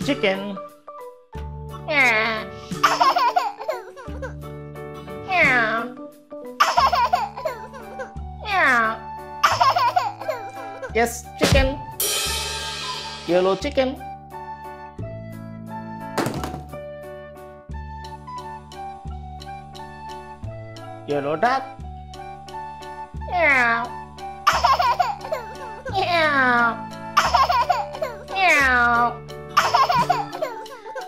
chicken. Meow. Meow. Meow. Yes, chicken. Yellow chicken. Yellow duck. Meow. Meow. Meow.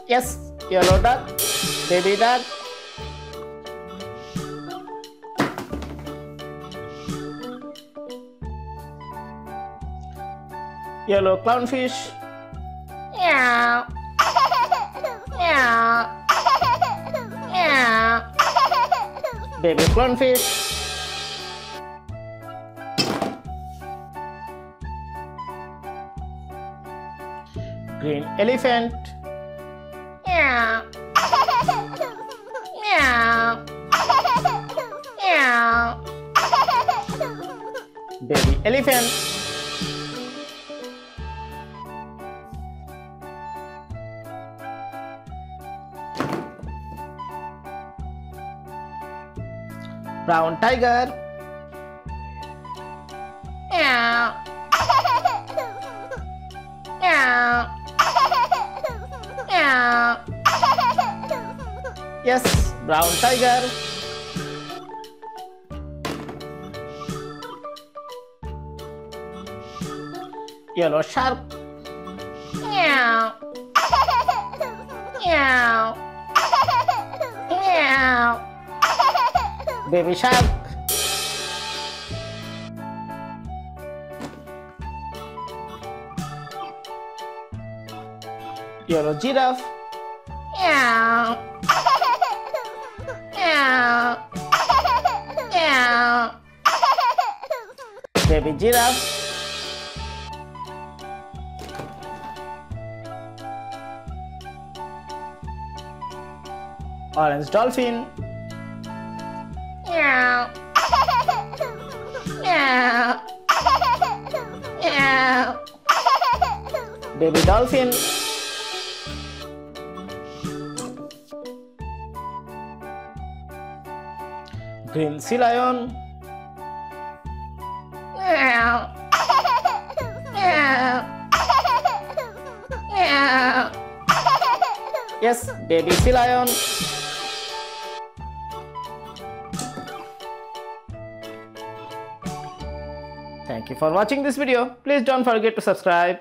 Yes, yellow duck. Baby duck. Yellow clownfish. Meow. Meow. Meow. Baby clownfish. Green elephant. Meow. Meow. Meow. Baby elephant. Brown tiger. Meow. Meow. Meow. Yes, brown tiger. Yellow shark. Meow. Meow. Meow. Baby shark. Yellow giraffe. Meow. Meow. Meow. Baby giraffe. Orange dolphin. Meow. Meow. Meow. Baby dolphin. Green sea lion. Meow. Meow. Meow. Yes, baby sea lion. Thank you for watching this video. Please don't forget to subscribe.